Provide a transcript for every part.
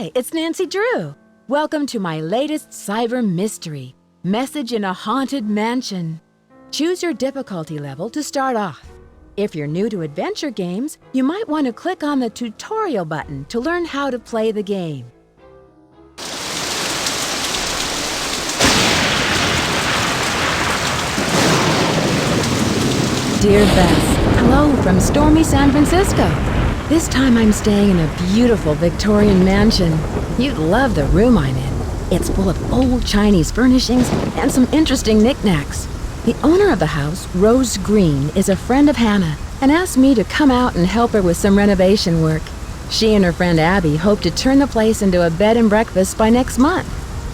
Hi, it's Nancy Drew. Welcome to my latest cyber mystery, Message in a Haunted Mansion. Choose your difficulty level to start off. If you're new to adventure games, you might want to click on the tutorial button to learn how to play the game. Dear Bess, hello from stormy San Francisco. This time I'm staying in a beautiful Victorian mansion. You'd love the room I'm in. It's full of old Chinese furnishings and some interesting knickknacks. The owner of the house, Rose Green, is a friend of Hannah and asked me to come out and help her with some renovation work. She and her friend Abby hope to turn the place into a bed and breakfast by next month.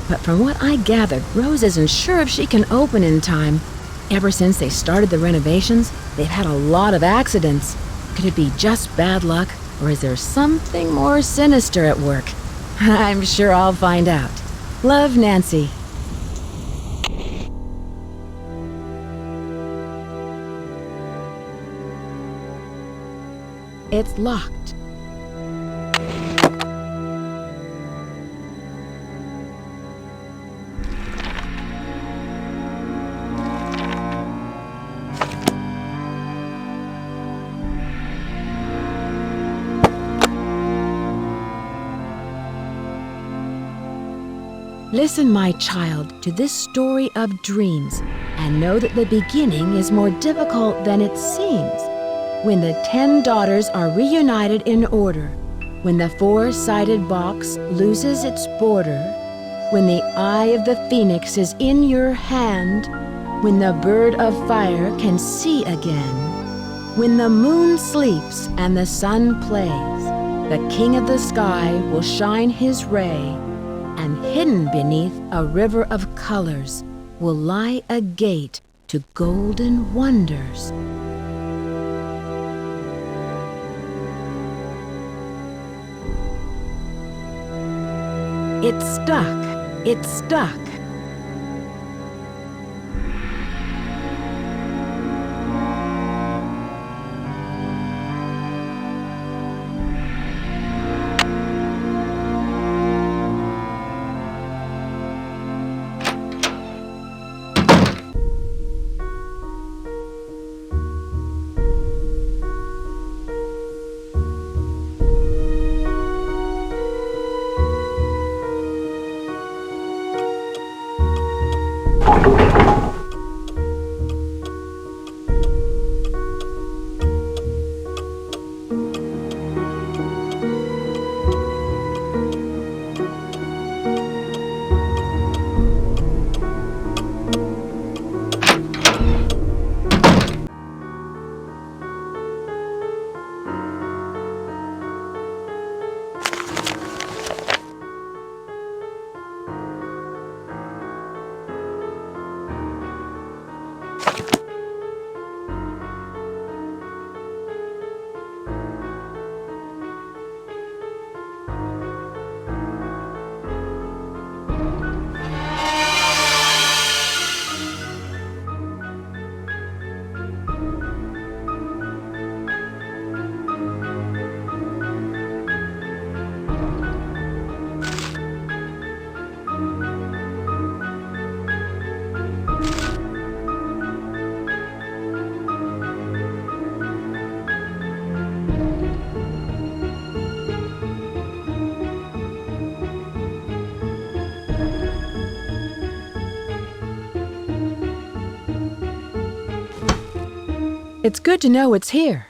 But from what I gathered, Rose isn't sure if she can open in time. Ever since they started the renovations, they've had a lot of accidents. Could it be just bad luck, or is there something more sinister at work? I'm sure I'll find out. Love, Nancy. It's locked. Listen, my child, to this story of dreams, and know that the beginning is more difficult than it seems. When the 10 daughters are reunited in order, when the 4-sided box loses its border, when the eye of the phoenix is in your hand, when the bird of fire can see again, when the moon sleeps and the sun plays, the king of the sky will shine his ray, and hidden beneath a river of colors will lie a gate to golden wonders. It's stuck. It's stuck. It's good to know it's here.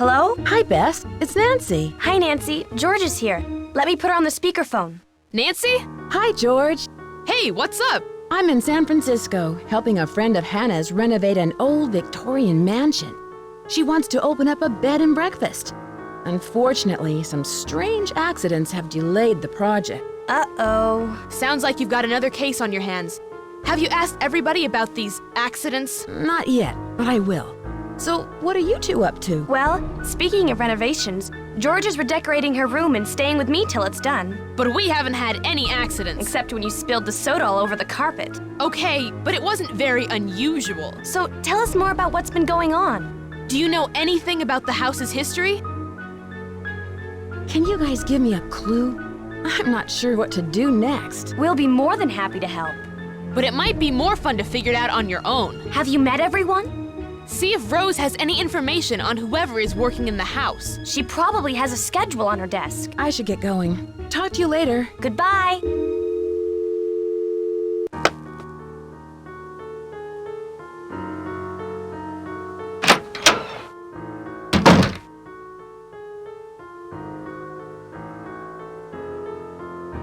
Hello? Hi, Bess. It's Nancy. Hi, Nancy. George is here. Let me put her on the speakerphone. Nancy? Hi, George. Hey, what's up? I'm in San Francisco, helping a friend of Hannah's renovate an old Victorian mansion. She wants to open up a bed and breakfast. Unfortunately, some strange accidents have delayed the project. Uh-oh. Sounds like you've got another case on your hands. Have you asked everybody about these accidents? Not yet, but I will. So, what are you two up to? Well, speaking of renovations, George is redecorating her room and staying with me till it's done. But we haven't had any accidents. Except when you spilled the soda all over the carpet. Okay, but it wasn't very unusual. So tell us more about what's been going on. Do you know anything about the house's history? Can you guys give me a clue? I'm not sure what to do next. We'll be more than happy to help. But it might be more fun to figure it out on your own. Have you met everyone? See if Rose has any information on whoever is working in the house. She probably has a schedule on her desk. I should get going. Talk to you later. Goodbye.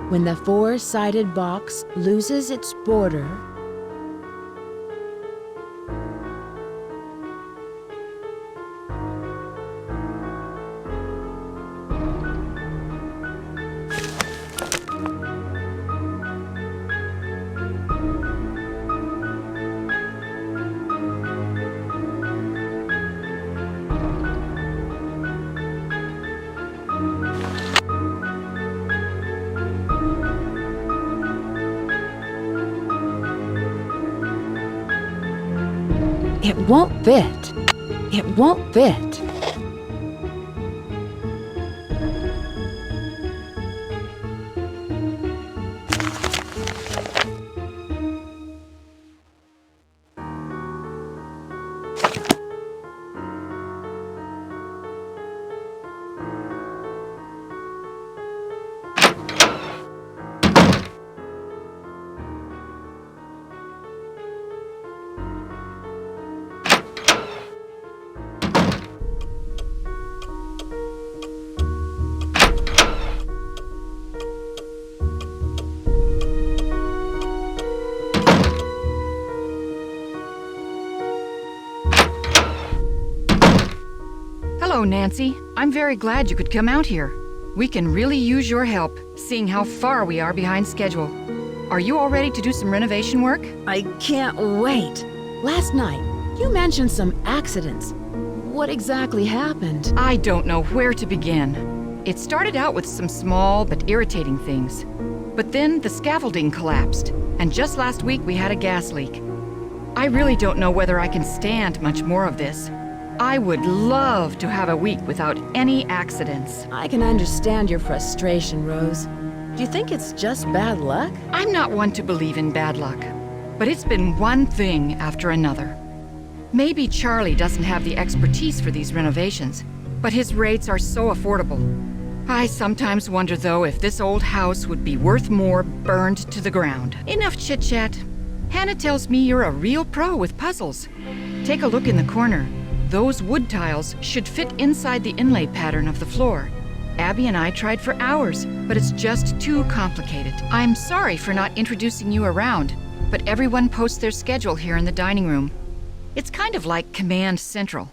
When the four-sided box loses its border, it won't fit. It won't fit. Hello, Nancy. I'm very glad you could come out here. We can really use your help, seeing how far we are behind schedule. Are you all ready to do some renovation work? I can't wait. Last night, you mentioned some accidents. What exactly happened? I don't know where to begin. It started out with some small but irritating things. But then the scaffolding collapsed, and just last week we had a gas leak. I really don't know whether I can stand much more of this. I would love to have a week without any accidents. I can understand your frustration, Rose. Do you think it's just bad luck? I'm not one to believe in bad luck, but it's been one thing after another. Maybe Charlie doesn't have the expertise for these renovations, but his rates are so affordable. I sometimes wonder, though, if this old house would be worth more burned to the ground. Enough chit-chat. Hannah tells me you're a real pro with puzzles. Take a look in the corner. Those wood tiles should fit inside the inlay pattern of the floor. Abby and I tried for hours, but it's just too complicated. I'm sorry for not introducing you around, but everyone posts their schedule here in the dining room. It's kind of like Command Central.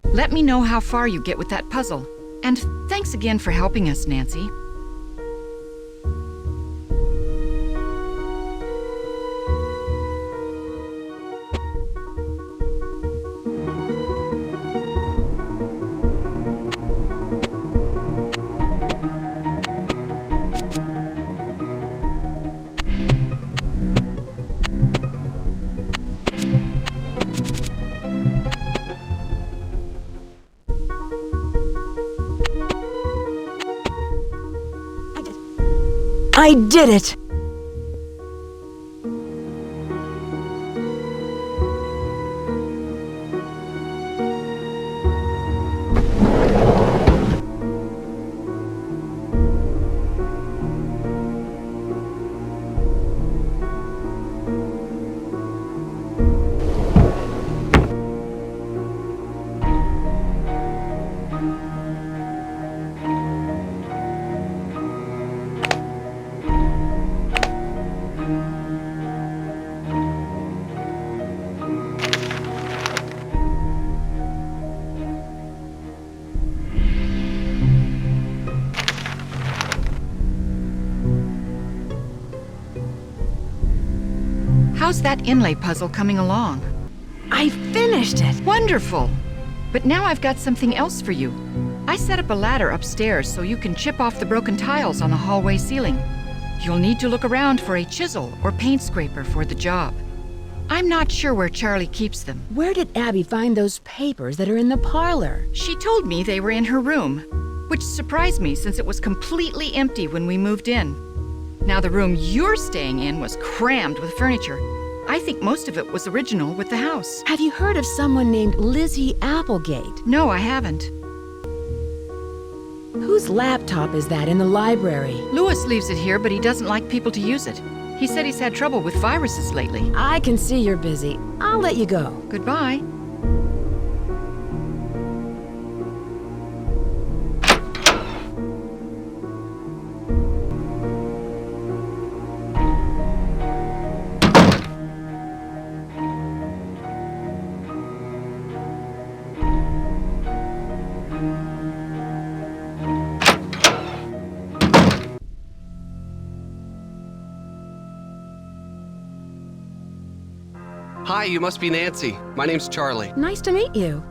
Let me know how far you get with that puzzle. And thanks again for helping us, Nancy. I did it! How's that inlay puzzle coming along? I finished it! Wonderful! But now I've got something else for you. I set up a ladder upstairs so you can chip off the broken tiles on the hallway ceiling. You'll need to look around for a chisel or paint scraper for the job. I'm not sure where Charlie keeps them. Where did Abby find those papers that are in the parlor? She told me they were in her room, which surprised me since it was completely empty when we moved in. Now the room you're staying in was crammed with furniture. I think most of it was original with the house. Have you heard of someone named Lizzie Applegate? No, I haven't. Whose laptop is that in the library? Lewis leaves it here, but he doesn't like people to use it. He said he's had trouble with viruses lately. I can see you're busy. I'll let you go. Goodbye. Hi, you must be Nancy. My name's Charlie. Nice to meet you.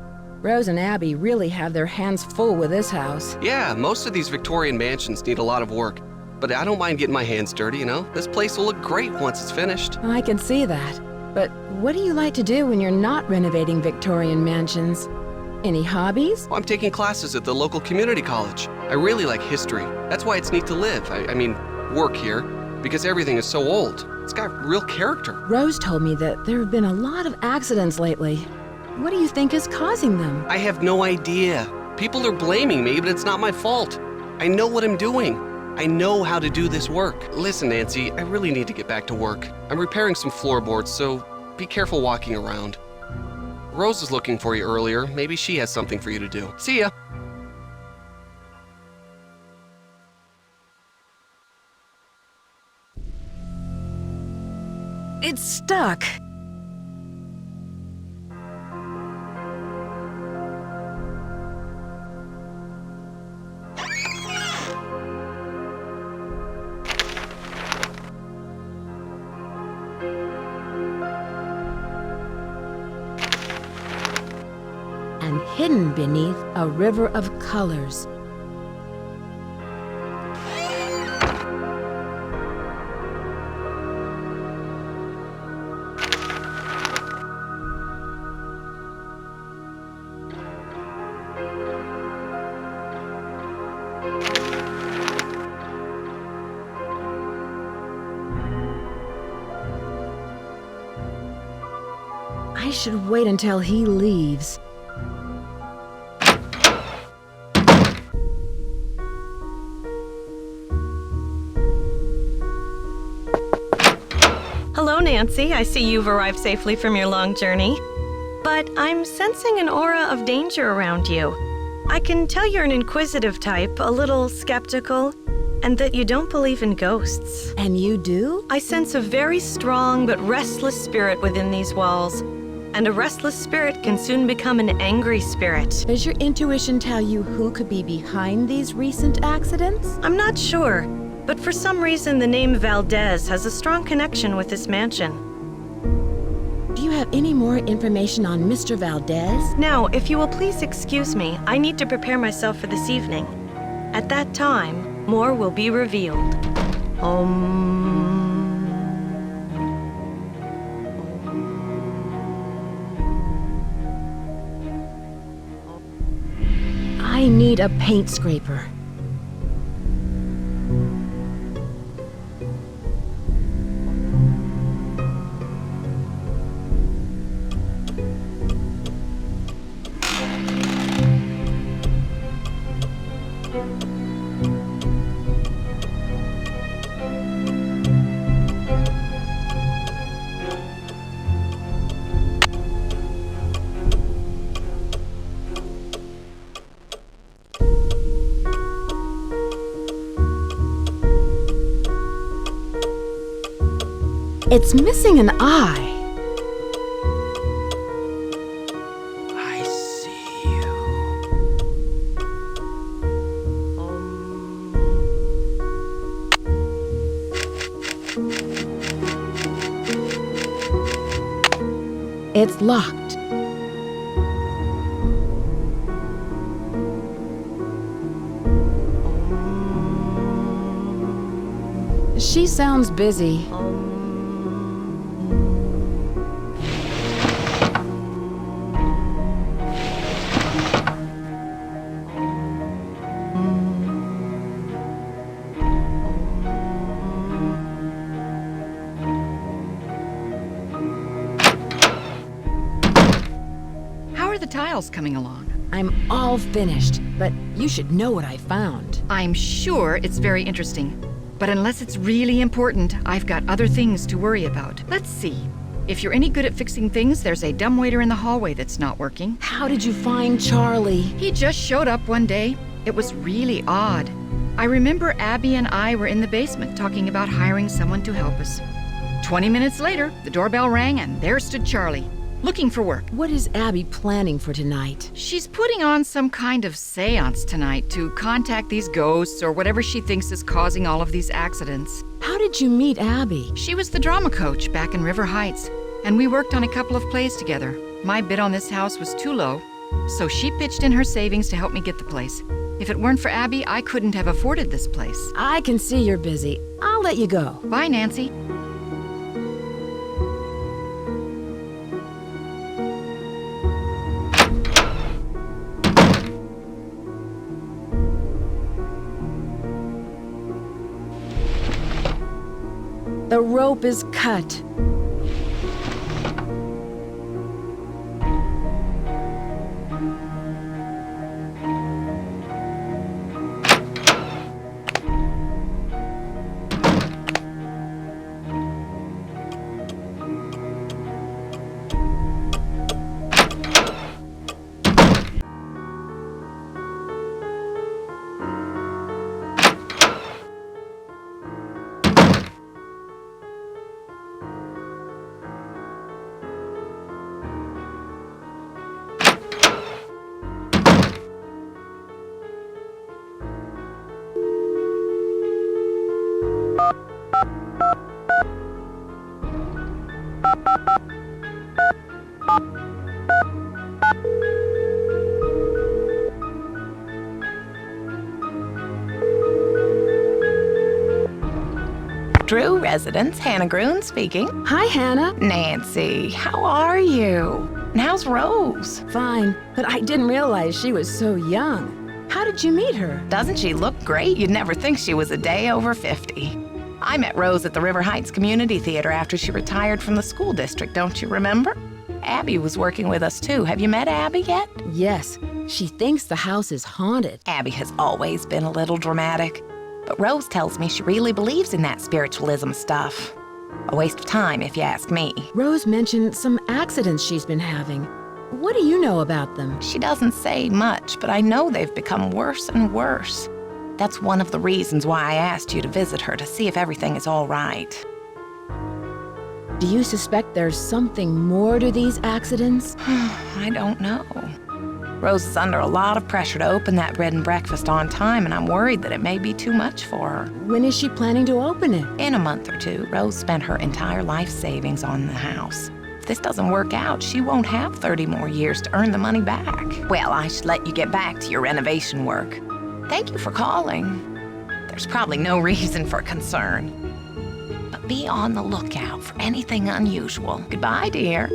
Rose and Abby really have their hands full with this house. Yeah, most of these Victorian mansions need a lot of work, but I don't mind getting my hands dirty, you know? This place will look great once it's finished. I can see that. But what do you like to do when you're not renovating Victorian mansions? Any hobbies? I'm taking classes at the local community college. I really like history. That's why it's neat to live. I mean, work here, because everything is so old. It's got real character. Rose told me that there have been a lot of accidents lately. What do you think is causing them? I have no idea. People are blaming me, but it's not my fault. I know what I'm doing. I know how to do this work. Listen, Nancy, I really need to get back to work. I'm repairing some floorboards, so be careful walking around. Rose was looking for you earlier. Maybe she has something for you to do. See ya. It's stuck. And hidden beneath a river of colors. I should wait until he leaves. Hello, Nancy. I see you've arrived safely from your long journey. But I'm sensing an aura of danger around you. I can tell you're an inquisitive type, a little skeptical, and that you don't believe in ghosts. And you do? I sense a very strong but restless spirit within these walls. And a restless spirit can soon become an angry spirit. Does your intuition tell you who could be behind these recent accidents? I'm not sure, but for some reason the name Valdez has a strong connection with this mansion. Do you have any more information on Mr. Valdez? Now, if you will please excuse me, I need to prepare myself for this evening. At that time, more will be revealed. I need a paint scraper. It's missing an eye. I see you. It's locked. She sounds busy. How are the tiles coming along? I'm all finished, but you should know what I found. I'm sure it's very interesting. But unless it's really important, I've got other things to worry about. Let's see. If you're any good at fixing things, there's a dumbwaiter in the hallway that's not working. How did you find Charlie? He just showed up one day. It was really odd. I remember Abby and I were in the basement talking about hiring someone to help us. 20 minutes later, the doorbell rang and there stood Charlie, looking for work. What is Abby planning for tonight? She's putting on some kind of seance tonight to contact these ghosts or whatever she thinks is causing all of these accidents. How did you meet Abby? She was the drama coach back in River Heights, and we worked on a couple of plays together. My bid on this house was too low, so she pitched in her savings to help me get the place. If it weren't for Abby, I couldn't have afforded this place. I can see you're busy. I'll let you go. Bye, Nancy. The rope is cut. Drew Residence, Hannah Groon speaking. Hi, Hannah. Nancy, how are you? And how's Rose? Fine, but I didn't realize she was so young. How did you meet her? Doesn't she look great? You'd never think she was a day over 50. I met Rose at the River Heights Community Theater after she retired from the school district, don't you remember? Abby was working with us too. Have you met Abby yet? Yes, she thinks the house is haunted. Abby has always been a little dramatic. But Rose tells me she really believes in that spiritualism stuff. A waste of time, if you ask me. Rose mentioned some accidents she's been having. What do you know about them? She doesn't say much, but I know they've become worse and worse. That's one of the reasons why I asked you to visit her, to see if everything is all right. Do you suspect there's something more to these accidents? I don't know. Rose is under a lot of pressure to open that bread and breakfast on time, and I'm worried that it may be too much for her. When is she planning to open it? In a month or two. Rose spent her entire life savings on the house. If this doesn't work out, she won't have 30 more years to earn the money back. Well, I should let you get back to your renovation work. Thank you for calling. There's probably no reason for concern. But be on the lookout for anything unusual. Goodbye, dear.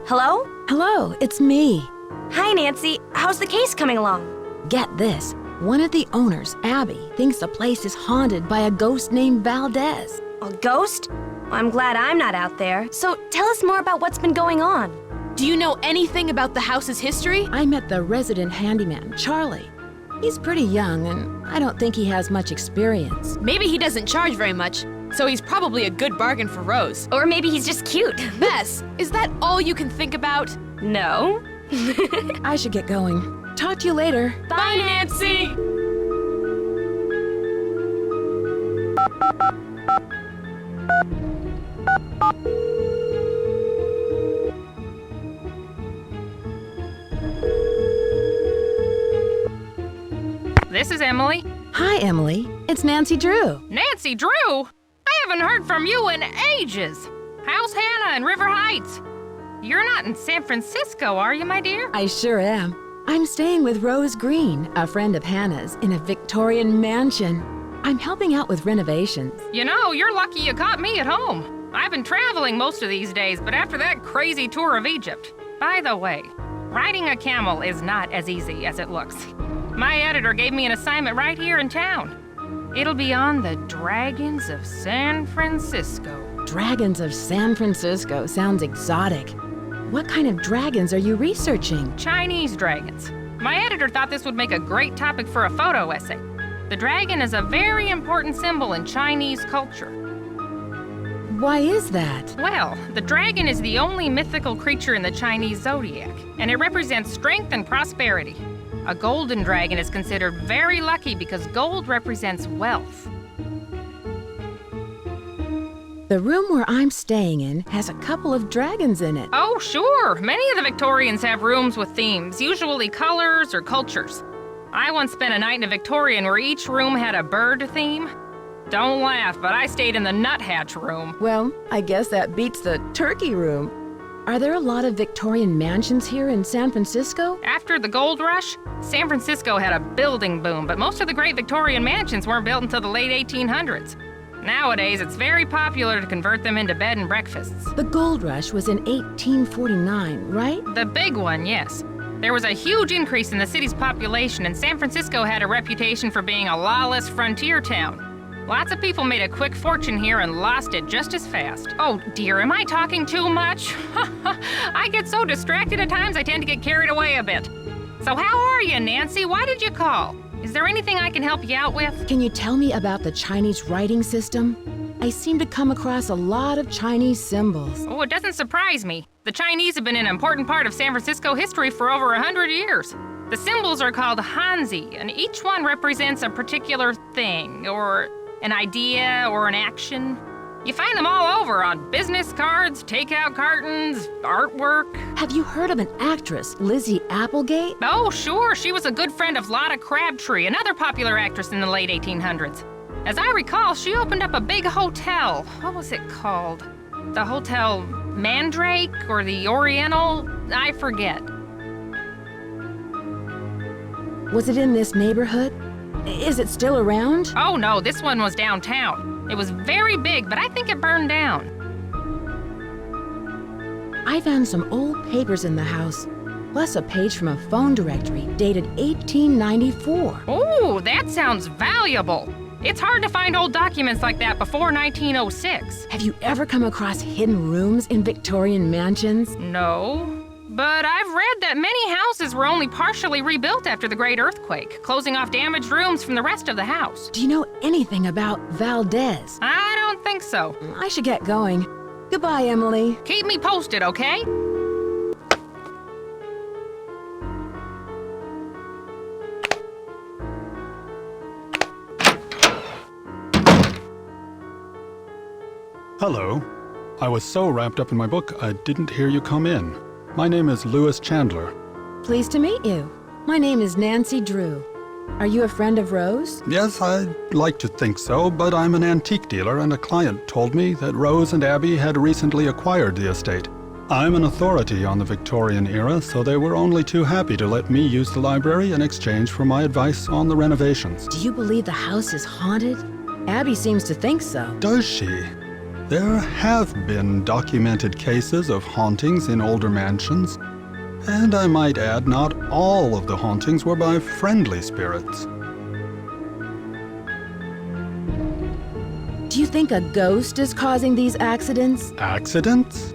Hello? Hello, it's me. Hi, Nancy. How's the case coming along? Get this. One of the owners, Abby, thinks the place is haunted by a ghost named Valdez. A ghost? I'm glad I'm not out there. So tell us more about what's been going on. Do you know anything about the house's history? I met the resident handyman, Charlie. He's pretty young, and I don't think he has much experience. Maybe he doesn't charge very much, so he's probably a good bargain for Rose. Or maybe he's just cute. Bess, is that all you can think about? No. I should get going. Talk to you later. Bye, Nancy! this is Emily. Hi, Emily. It's Nancy Drew. Nancy Drew? I haven't heard from you in ages. How's Hannah in River Heights? You're not in San Francisco, are you, my dear? I sure am. I'm staying with Rose Green, a friend of Hannah's, in a Victorian mansion. I'm helping out with renovations. You know, you're lucky you caught me at home. I've been traveling most of these days, but after that crazy tour of Egypt. By the way, riding a camel is not as easy as it looks. My editor gave me an assignment right here in town. It'll be on the Dragons of San Francisco. Dragons of San Francisco sounds exotic. What kind of dragons are you researching? Chinese dragons. My editor thought this would make a great topic for a photo essay. The dragon is a very important symbol in Chinese culture. Why is that? Well, the dragon is the only mythical creature in the Chinese zodiac, and it represents strength and prosperity. A golden dragon is considered very lucky because gold represents wealth. The room where I'm staying in has a couple of dragons in it. Oh, sure. Many of the Victorians have rooms with themes, usually colors or cultures. I once spent a night in a Victorian where each room had a bird theme. Don't laugh, but I stayed in the nuthatch room. Well, I guess that beats the turkey room. Are there a lot of Victorian mansions here in San Francisco? After the gold rush, San Francisco had a building boom, but most of the great Victorian mansions weren't built until the late 1800s. Nowadays, it's very popular to convert them into bed and breakfasts. The gold rush was in 1849, right? The big one, yes. There was a huge increase in the city's population, and San Francisco had a reputation for being a lawless frontier town. Lots of people made a quick fortune here and lost it just as fast. Oh dear, am I talking too much? I get so distracted at times I tend to get carried away a bit. So how are you, Nancy? Why did you call? Is there anything I can help you out with? Can you tell me about the Chinese writing system? I seem to come across a lot of Chinese symbols. Oh, it doesn't surprise me. The Chinese have been an important part of San Francisco history for over 100 years. The symbols are called Hanzi, and each one represents a particular thing, or an idea, or an action. You find them all over on business cards, takeout cartons, artwork. Have you heard of an actress, Lizzie Applegate? Oh, sure. She was a good friend of Lotta Crabtree, another popular actress in the late 1800s. As I recall, she opened up a big hotel. What was it called? The Hotel Mandrake or the Oriental? I forget. Was it in this neighborhood? Is it still around? Oh no, this one was downtown. It was very big, but I think it burned down. I found some old papers in the house, plus a page from a phone directory dated 1894. Oh, that sounds valuable. It's hard to find old documents like that before 1906. Have you ever come across hidden rooms in Victorian mansions? No. But I've read that many houses were only partially rebuilt after the Great Earthquake, closing off damaged rooms from the rest of the house. Do you know anything about Valdez? I don't think so. I should get going. Goodbye, Emily. Keep me posted, okay? Hello. I was so wrapped up in my book, I didn't hear you come in. My name is Louis Chandler. Pleased to meet you. My name is Nancy Drew. Are you a friend of Rose? Yes, I'd like to think so, but I'm an antique dealer and a client told me that Rose and Abby had recently acquired the estate. I'm an authority on the Victorian era, so they were only too happy to let me use the library in exchange for my advice on the renovations. Do you believe the house is haunted? Abby seems to think so. Does she? There have been documented cases of hauntings in older mansions, and I might add not all of the hauntings were by friendly spirits. Do you think a ghost is causing these accidents? Accidents?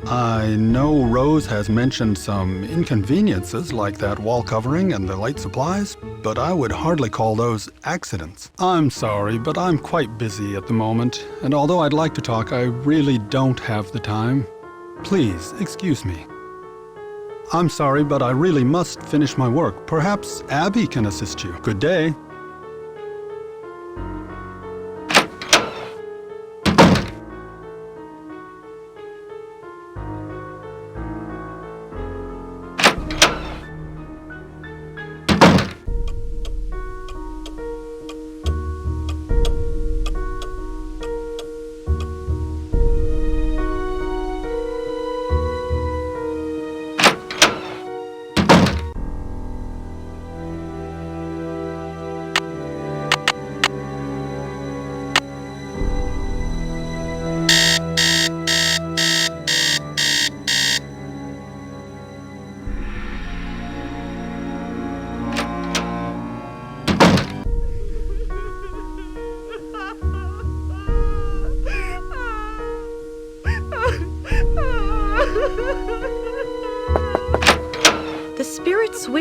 I know Rose has mentioned some inconveniences like that wall covering and the light supplies, but I would hardly call those accidents. I'm sorry, but I'm quite busy at the moment, and although I'd like to talk, I really don't have the time. Please, excuse me. I'm sorry, but I really must finish my work. Perhaps Abby can assist you. Good day.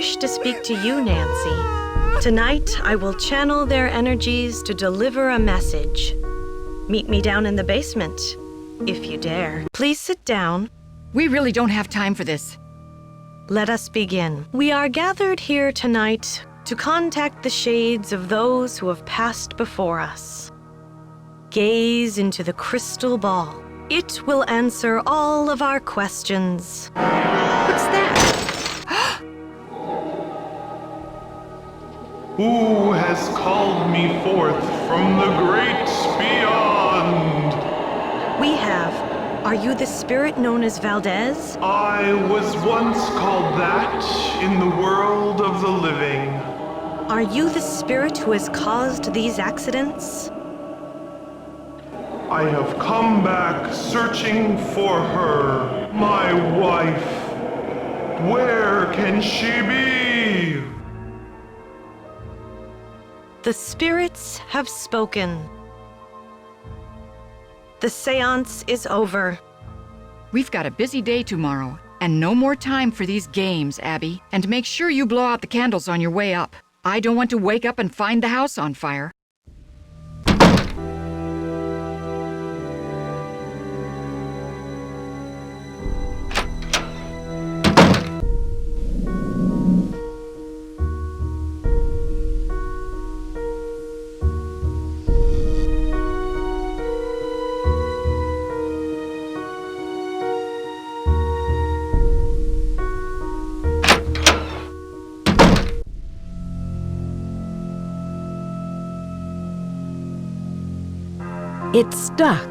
wish to speak to you, Nancy. Tonight, I will channel their energies to deliver a message. Meet me down in the basement, if you dare. Please sit down. We really don't have time for this. Let us begin. We are gathered here tonight to contact the shades of those who have passed before us. Gaze into the crystal ball. It will answer all of our questions. What's that? Who has called me forth from the great beyond? We have. Are you the spirit known as Valdez? I was once called that in the world of the living. Are you the spirit who has caused these accidents? I have come back searching for her, my wife. Where can she be? The spirits have spoken. The seance is over. We've got a busy day tomorrow, and no more time for these games, Abby. And make sure you blow out the candles on your way up. I don't want to wake up and find the house on fire. It's stuck.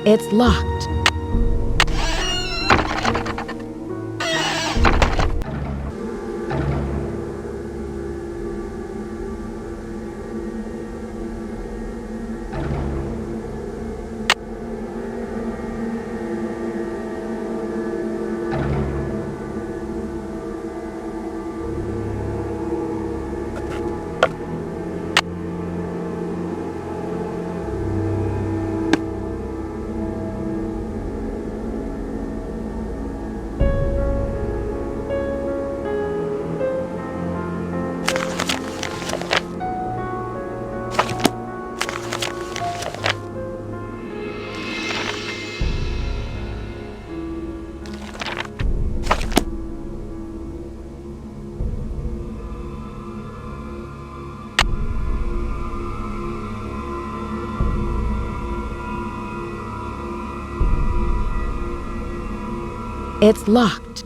It's locked. It's locked.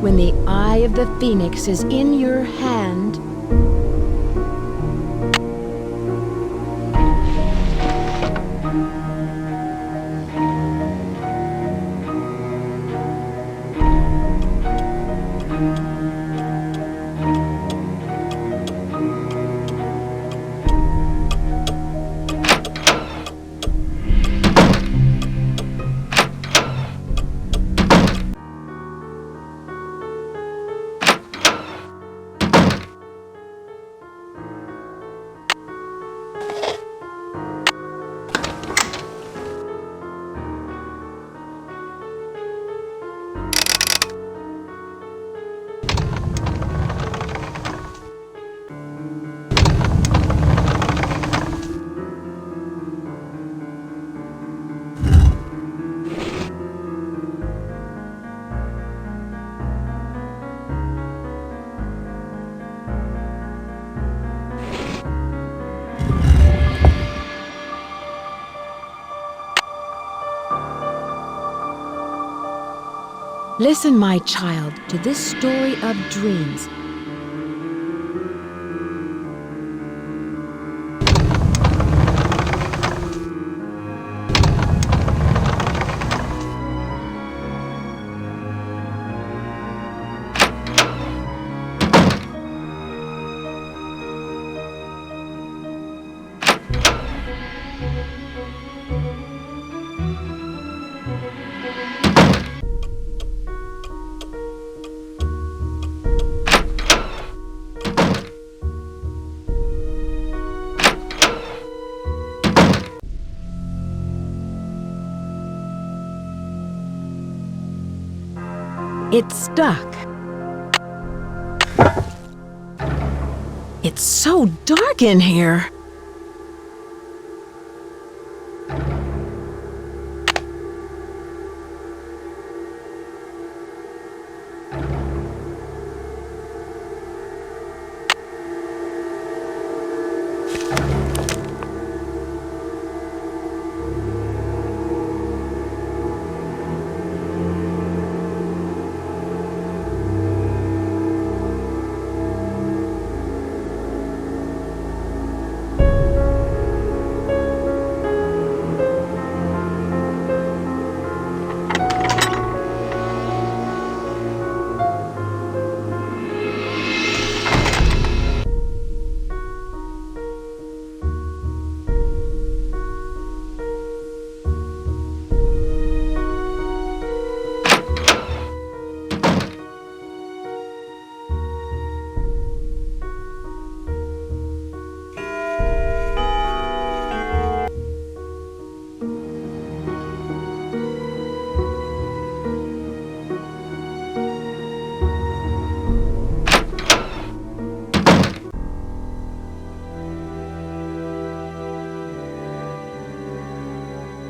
When the eye of the phoenix is in your hand, listen, my child, to this story of dreams. It's stuck. It's so dark in here.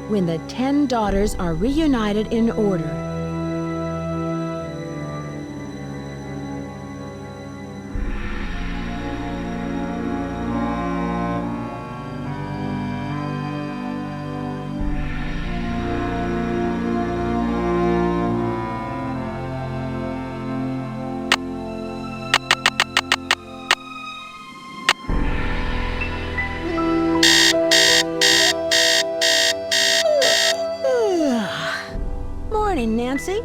When the 10 daughters are reunited in order. Morning, Nancy.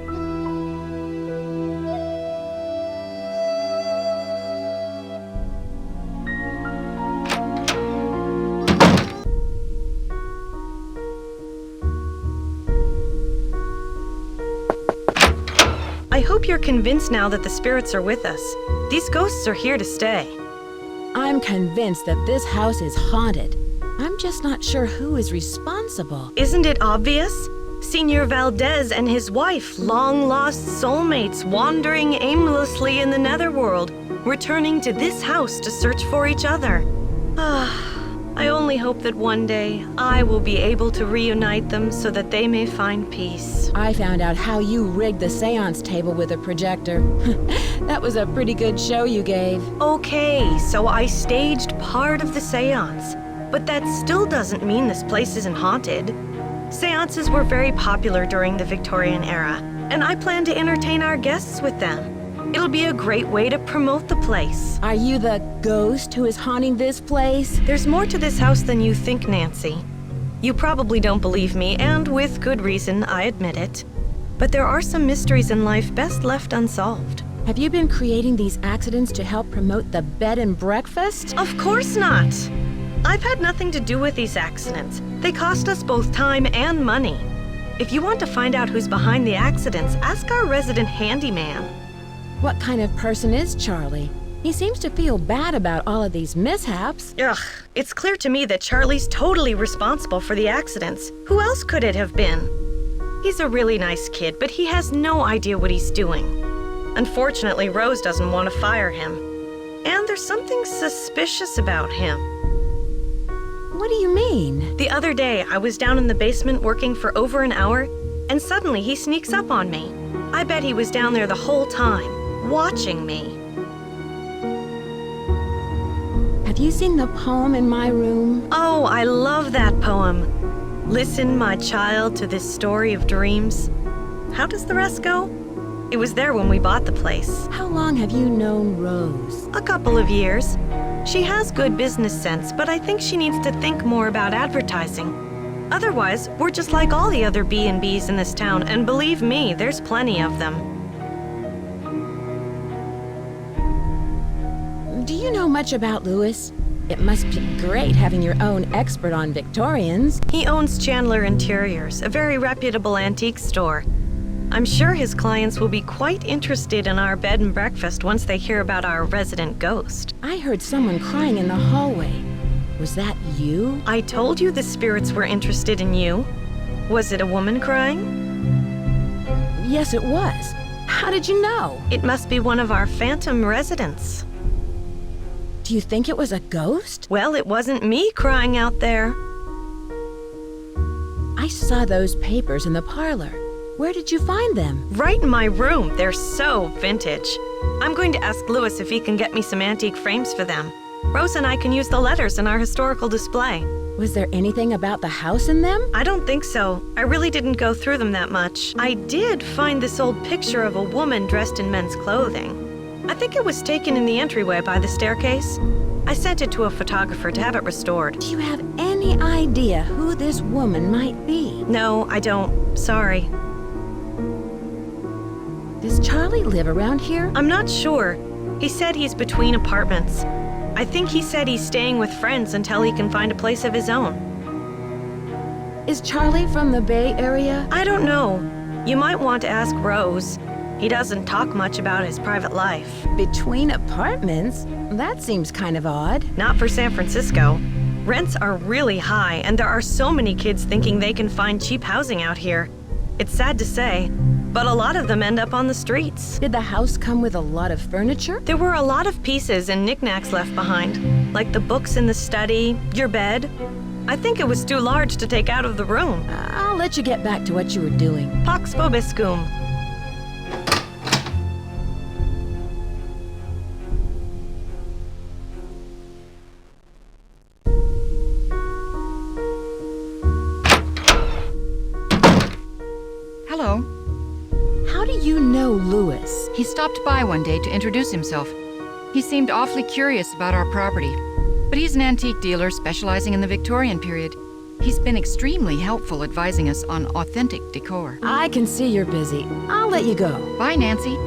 I hope you're convinced now that the spirits are with us. These ghosts are here to stay. I'm convinced that this house is haunted. I'm just not sure who is responsible. Isn't it obvious? Senor Valdez and his wife, long-lost soulmates wandering aimlessly in the netherworld, returning to this house to search for each other. I only hope that one day I will be able to reunite them so that they may find peace. I found out how you rigged the seance table with a projector. That was a pretty good show you gave. Okay, so I staged part of the seance, but that still doesn't mean this place isn't haunted. Seances were very popular during the Victorian era, and I plan to entertain our guests with them. It'll be a great way to promote the place. Are you the ghost who is haunting this place? There's more to this house than you think, Nancy. You probably don't believe me, and with good reason, I admit it. But there are some mysteries in life best left unsolved. Have you been creating these accidents to help promote the bed and breakfast? Of course not. I've had nothing to do with these accidents. They cost us both time and money. If you want to find out who's behind the accidents, ask our resident handyman. What kind of person is Charlie? He seems to feel bad about all of these mishaps. Ugh, it's clear to me that Charlie's totally responsible for the accidents. Who else could it have been? He's a really nice kid, but he has no idea what he's doing. Unfortunately, Rose doesn't want to fire him. And there's something suspicious about him. What do you mean? The other day, I was down in the basement working for over an hour, and suddenly he sneaks up on me. I bet he was down there the whole time, watching me. Have you seen the poem in my room? Oh, I love that poem. Listen, my child, to this story of dreams. How does the rest go? It was there when we bought the place. How long have you known Rose? A couple of years. She has good business sense, but I think she needs to think more about advertising. Otherwise, we're just like all the other B&Bs in this town, and believe me, there's plenty of them. Do you know much about Louis? It must be great having your own expert on Victorians. He owns Chandler Interiors, a very reputable antique store. I'm sure his clients will be quite interested in our bed and breakfast once they hear about our resident ghost. I heard someone crying in the hallway. Was that you? I told you the spirits were interested in you. Was it a woman crying? Yes, it was. How did you know? It must be one of our phantom residents. Do you think it was a ghost? Well, it wasn't me crying out there. I saw those papers in the parlor. Where did you find them? Right in my room. They're so vintage. I'm going to ask Louis if he can get me some antique frames for them. Rose and I can use the letters in our historical display. Was there anything about the house in them? I don't think so. I really didn't go through them that much. I did find this old picture of a woman dressed in men's clothing. I think it was taken in the entryway by the staircase. I sent it to a photographer to have it restored. Do you have any idea who this woman might be? No, I don't. Sorry. Does Charlie live around here? I'm not sure. He said he's between apartments. I think he said he's staying with friends until he can find a place of his own. Is Charlie from the Bay Area? I don't know. You might want to ask Rose. He doesn't talk much about his private life. Between apartments? That seems kind of odd. Not for San Francisco. Rents are really high, and there are so many kids thinking they can find cheap housing out here. It's sad to say, but a lot of them end up on the streets. Did the house come with a lot of furniture? There were a lot of pieces and knickknacks left behind, like the books in the study, your bed. I think it was too large to take out of the room. I'll let you get back to what you were doing. Pax vobiscum. Hello. How do you know Louis? He stopped by one day to introduce himself. He seemed awfully curious about our property, but he's an antique dealer specializing in the Victorian period. He's been extremely helpful advising us on authentic decor. I can see you're busy. I'll let you go. Bye, Nancy.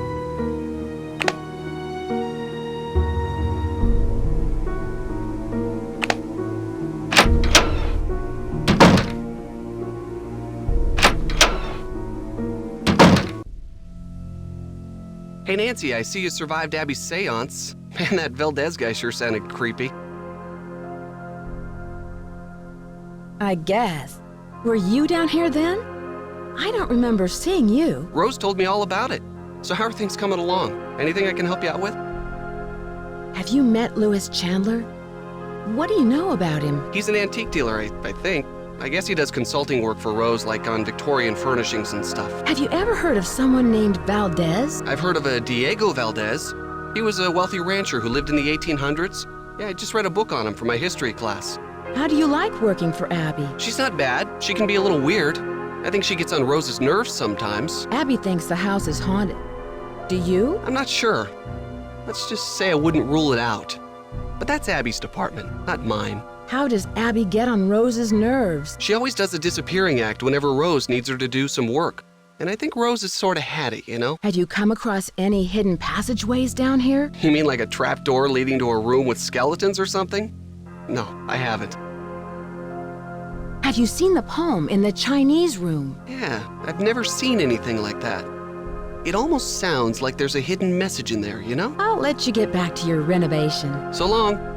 Hey, Nancy, I see you survived Abby's seance. Man, that Valdez guy sure sounded creepy. I guess. Were you down here then? I don't remember seeing you. Rose told me all about it. So how are things coming along? Anything I can help you out with? Have you met Louis Chandler? What do you know about him? He's an antique dealer, I think. I guess he does consulting work for Rose, like on Victorian furnishings and stuff. Have you ever heard of someone named Valdez? I've heard of a Diego Valdez. He was a wealthy rancher who lived in the 1800s. Yeah, I just read a book on him for my history class. How do you like working for Abby? She's not bad. She can be a little weird. I think she gets on Rose's nerves sometimes. Abby thinks the house is haunted. Do you? I'm not sure. Let's just say I wouldn't rule it out. But that's Abby's department, not mine. How does Abby get on Rose's nerves? She always does a disappearing act whenever Rose needs her to do some work. And I think Rose is sort of hatty, you know? Have you come across any hidden passageways down here? You mean like a trapdoor leading to a room with skeletons or something? No, I haven't. Have you seen the poem in the Chinese room? Yeah, I've never seen anything like that. It almost sounds like there's a hidden message in there, you know? I'll let you get back to your renovation. So long.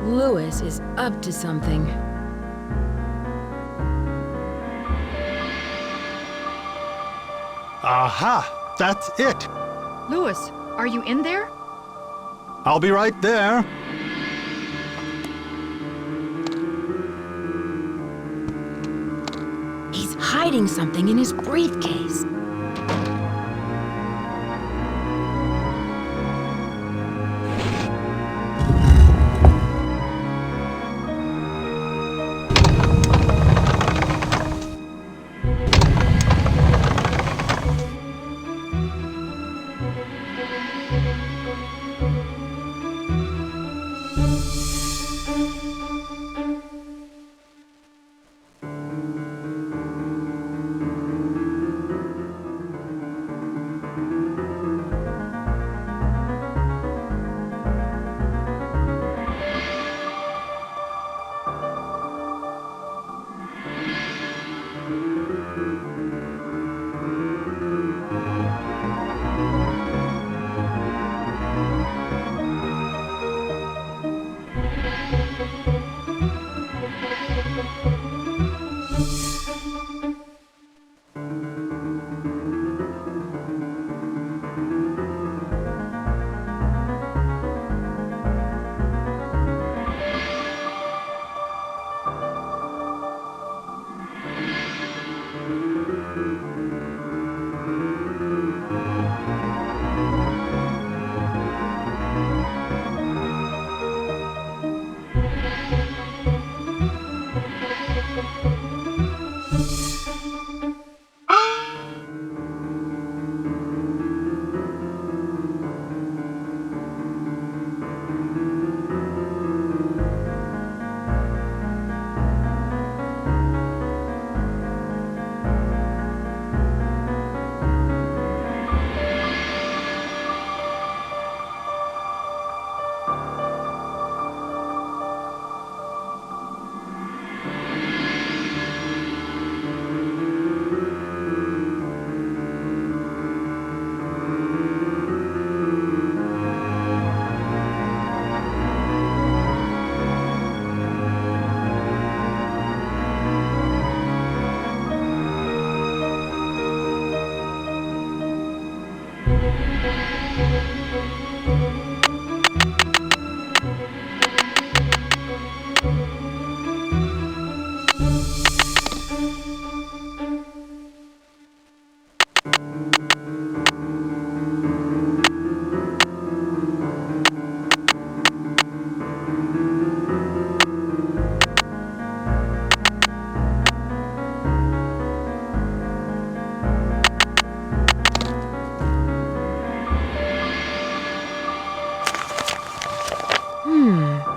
Louis is up to something. Aha! That's it! Louis, are you in there? I'll be right there. He's hiding something in his briefcase.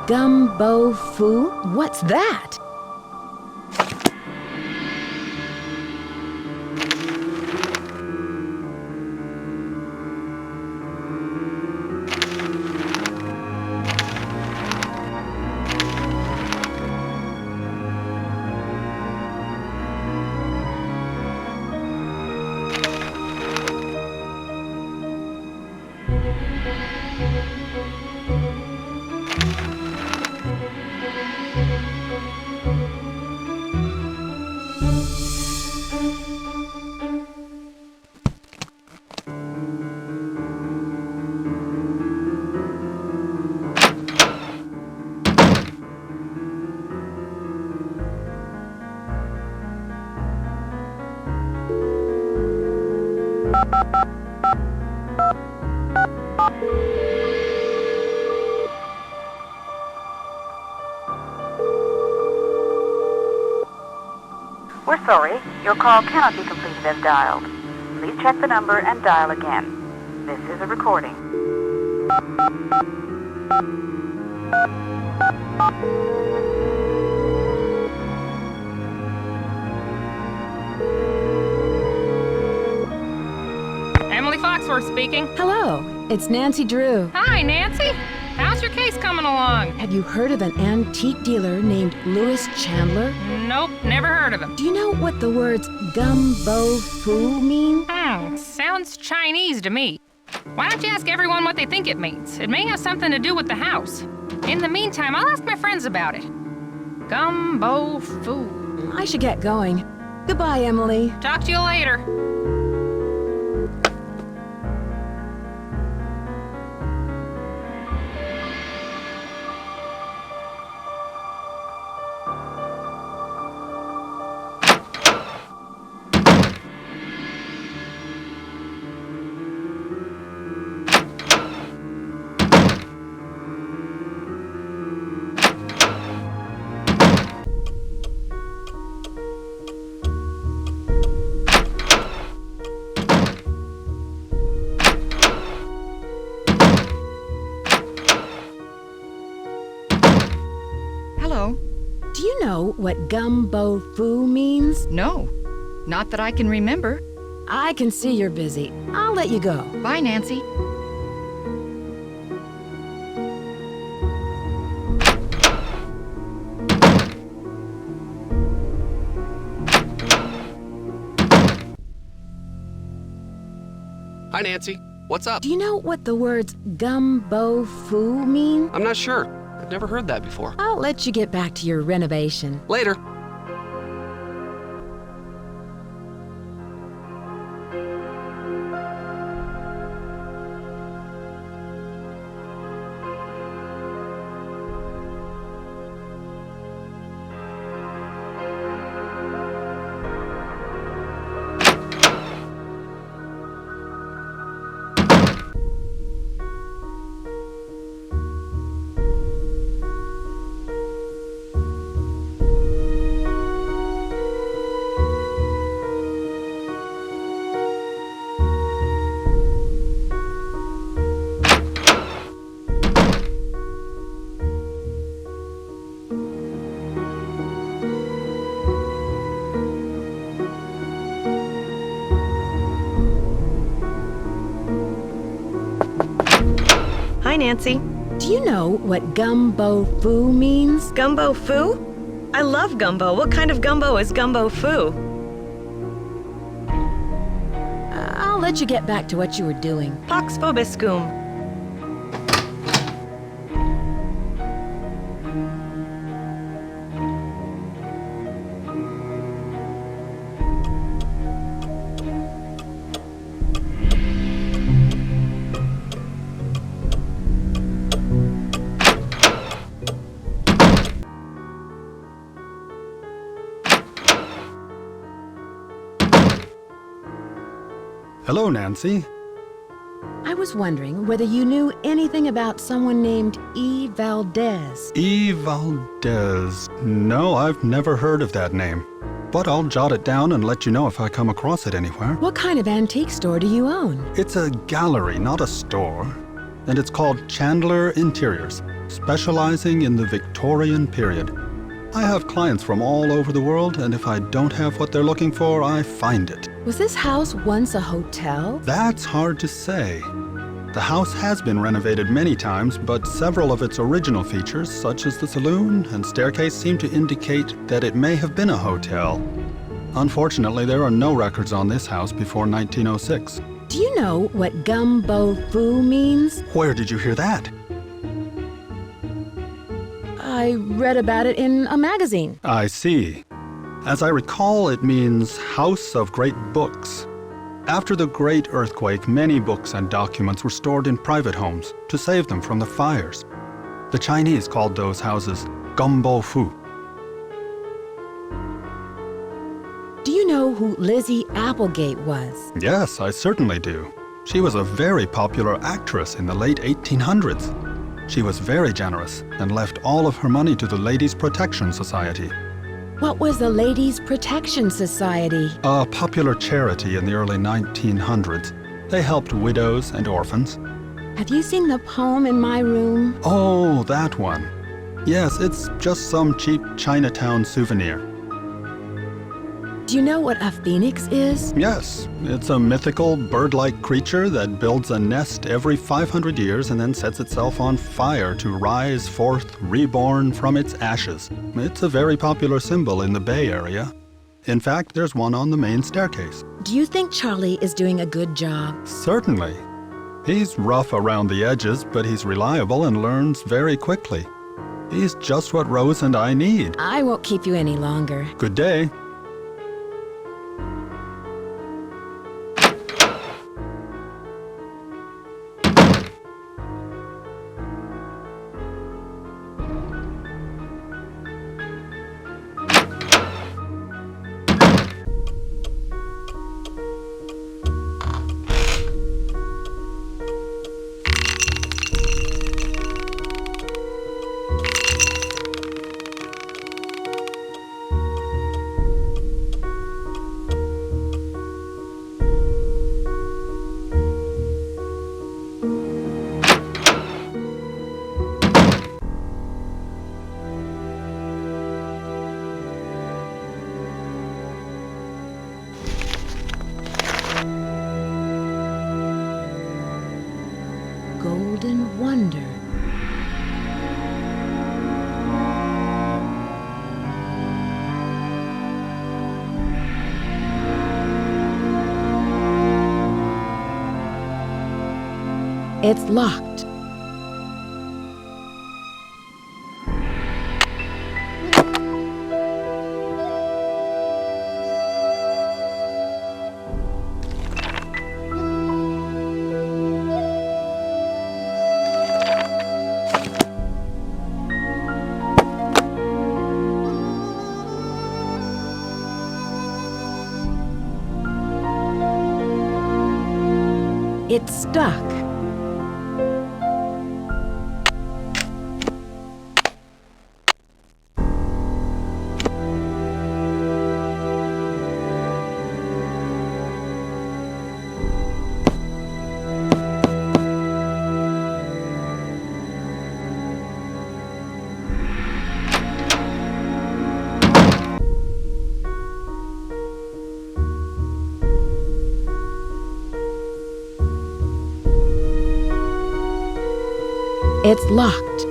Gumbo foo? What's that? We're sorry, your call cannot be completed as dialed. Please check the number and dial again. This is a recording. Emily Foxworth speaking. Hello, it's Nancy Drew. Hi, Nancy. How's your case coming along? Have you heard of an antique dealer named Louis Chandler? Nope, never heard of him. Do you know what the words gumbo foo mean? Sounds Chinese to me. Why don't you ask everyone what they think it means? It may have something to do with the house. In the meantime, I'll ask my friends about it. Gumbo foo. I should get going. Goodbye, Emily. Talk to you later. Hello. Do you know what gumbo foo means? No, not that I can remember. I can see you're busy. I'll let you go. Bye, Nancy. Hi, Nancy. What's up? Do you know what the words gumbo foo mean? I'm not sure. I've never heard that before. I'll let you get back to your renovation. Later. Hi, Nancy. Do you know what gumbo foo means? Gumbo foo? I love gumbo. What kind of gumbo is gumbo foo? I'll let you get back to what you were doing. Pax vobiscum. Hello, Nancy. I was wondering whether you knew anything about someone named E. Valdez. E. Valdez. No, I've never heard of that name. But I'll jot it down and let you know if I come across it anywhere. What kind of antique store do you own? It's a gallery, not a store. And it's called Chandler Interiors, specializing in the Victorian period. I have clients from all over the world, and if I don't have what they're looking for, I find it. Was this house once a hotel? That's hard to say. The house has been renovated many times, but several of its original features, such as the saloon and staircase, seem to indicate that it may have been a hotel. Unfortunately, there are no records on this house before 1906. Do you know what gumbo foo means? Where did you hear that? I read about it in a magazine. I see. As I recall, it means House of Great Books. After the Great Earthquake, many books and documents were stored in private homes to save them from the fires. The Chinese called those houses gumbo fu. Do you know who Lizzie Applegate was? Yes, I certainly do. She was a very popular actress in the late 1800s. She was very generous and left all of her money to the Ladies' Protection Society. What was the Ladies' Protection Society? A popular charity in the early 1900s. They helped widows and orphans. Have you seen the poem in my room? Oh, that one. Yes, it's just some cheap Chinatown souvenir. Do you know what a phoenix is? Yes, it's a mythical bird-like creature that builds a nest every 500 years and then sets itself on fire to rise forth reborn from its ashes. It's a very popular symbol in the Bay Area. In fact, there's one on the main staircase. Do you think Charlie is doing a good job? Certainly. He's rough around the edges, but he's reliable and learns very quickly. He's just what Rose and I need. I won't keep you any longer. Good day. Golden Wonder. It's locked. It's stuck. It's locked.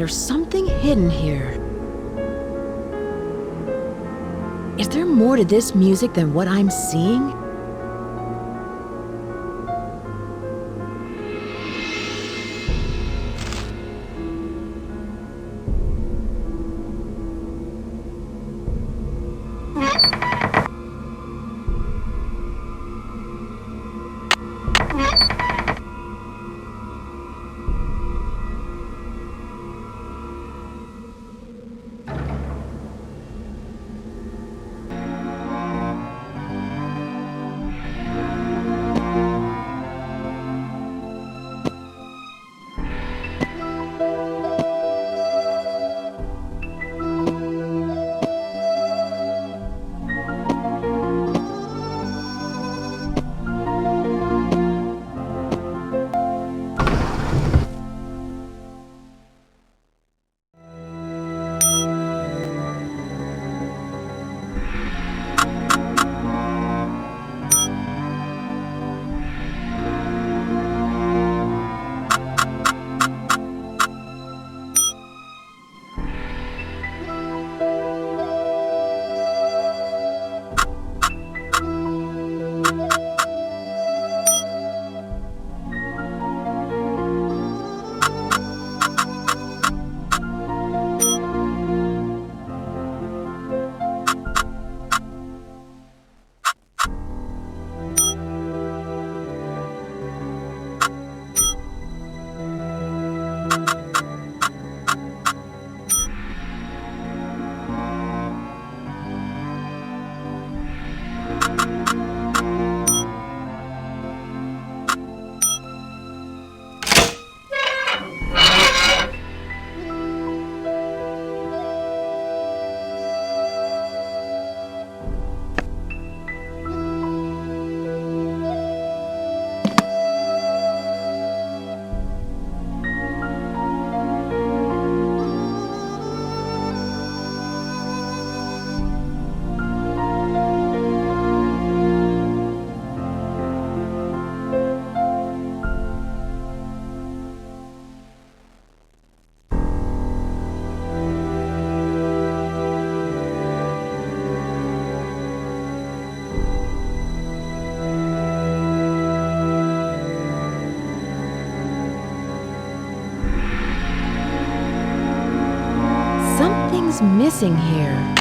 There's something hidden here. Is there more to this music than what I'm seeing? Something's missing here.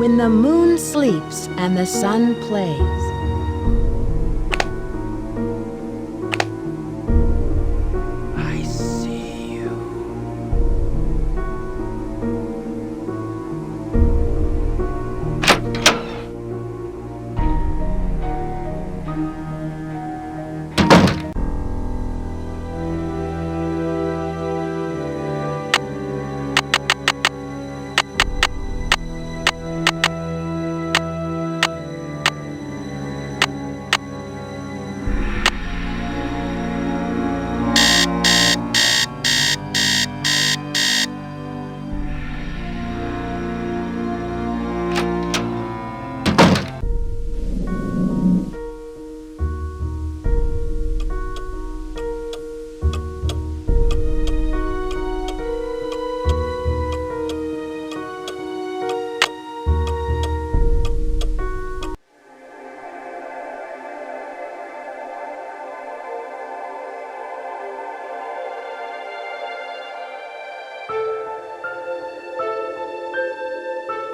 when the moon sleeps and the sun plays. I see you.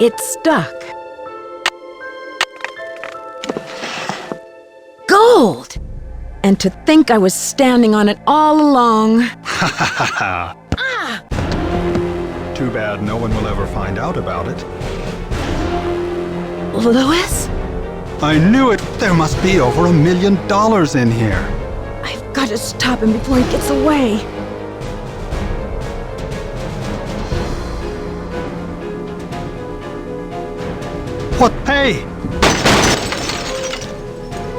It's stuck. Gold! And to think I was standing on it all along. Ha ha ha ha! Too bad no one will ever find out about it. Louis? I knew it! There must be over $1 million in here. I've got to stop him before he gets away. What? Hey!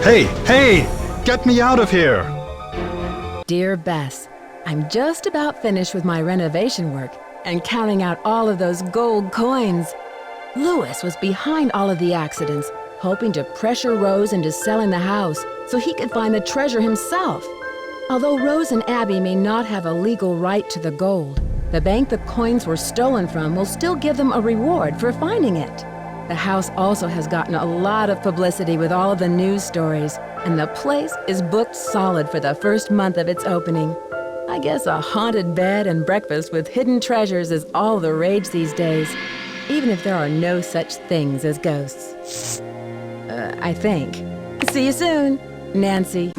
Hey! Hey! Get me out of here! Dear Bess, I'm just about finished with my renovation work and counting out all of those gold coins. Louis was behind all of the accidents, hoping to pressure Rose into selling the house so he could find the treasure himself. Although Rose and Abby may not have a legal right to the gold, the bank the coins were stolen from will still give them a reward for finding it. The house also has gotten a lot of publicity with all of the news stories, and the place is booked solid for the first month of its opening. I guess a haunted bed and breakfast with hidden treasures is all the rage these days, even if there are no such things as ghosts. I think. See you soon, Nancy.